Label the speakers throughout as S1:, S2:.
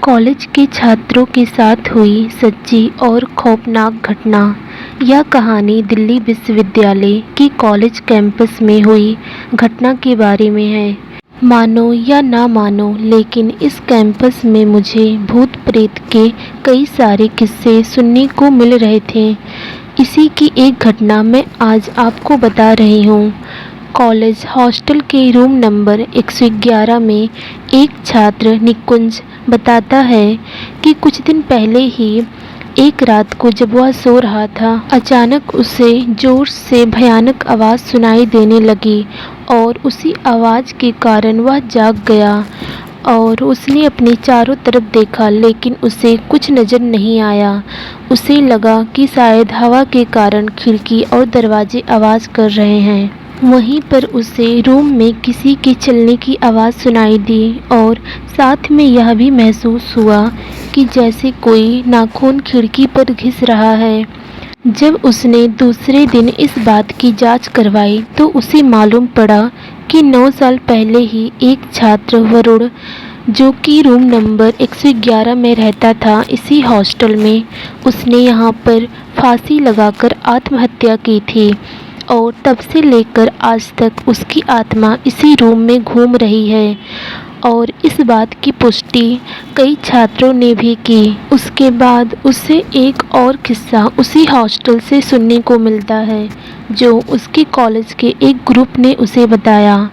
S1: College के छात्रों के साथ हुई सच्ची और खौफनाक घटना। यह कहानी दिल्ली विश्वविद्यालय के कॉलेज कैंपस में हुई घटना के बारे में है। मानो या ना मानो, लेकिन इस कैंपस में मुझे भूत प्रेत के कई सारे किस्से सुनने को मिल रहे थे। इसी की एक घटना मैं आज आपको बता रही हूँ। कॉलेज हॉस्टल के रूम नंबर 111 में एक छात्र निकुंज बताता है कि कुछ दिन पहले ही एक रात को जब वह सो रहा था, अचानक उसे जोर से भयानक आवाज़ सुनाई देने लगी और उसी आवाज़ के कारण वह जाग गया और उसने अपने चारों तरफ देखा, लेकिन उसे कुछ नज़र नहीं आया। उसे लगा कि शायद हवा के कारण खिड़की और दरवाजे आवाज़ कर रहे हैं। वहीं पर उसे रूम में किसी के चलने की आवाज़ सुनाई दी और साथ में यह भी महसूस हुआ कि जैसे कोई नाखून खिड़की पर घिस रहा है। जब उसने दूसरे दिन इस बात की जांच करवाई तो उसे मालूम पड़ा कि 9 साल पहले ही एक छात्र वरुण, जो कि रूम नंबर 111 में रहता था, इसी हॉस्टल में, उसने यहाँ पर फांसी लगाकर आत्महत्या की थी और तब से लेकर आज तक उसकी आत्मा इसी रूम में घूम रही है। और इस बात की पुष्टि कई छात्रों ने भी की। उसके बाद उसे एक और किस्सा उसी हॉस्टल से सुनने को मिलता है, जो उसके कॉलेज के एक ग्रुप ने उसे बताया।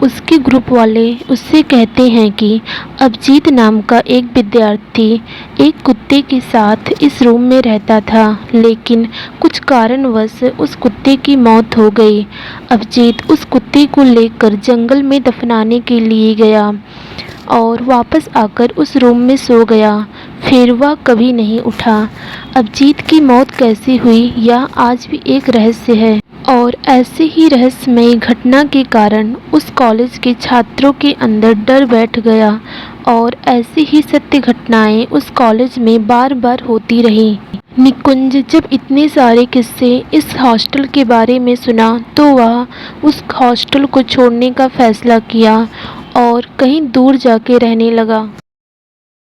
S1: उसके ग्रुप वाले उससे कहते हैं कि अभिजीत नाम का एक विद्यार्थी एक कुत्ते के साथ इस रूम में रहता था, लेकिन कुछ कारणवश उस कुत्ते की मौत हो गई। अभिजीत उस कुत्ते को लेकर जंगल में दफनाने के लिए गया और वापस आकर उस रूम में सो गया। फिर वह कभी नहीं उठा। अभिजीत की मौत कैसे हुई, यह आज भी एक रहस्य है। और ऐसे ही रहस्यमयी घटना के कारण उस कॉलेज के छात्रों के अंदर डर बैठ गया और ऐसी ही सत्य घटनाएं उस कॉलेज में बार बार होती रही। निकुंज जब इतने सारे किस्से इस हॉस्टल के बारे में सुना तो वह उस हॉस्टल को छोड़ने का फैसला किया और कहीं दूर जाके रहने लगा।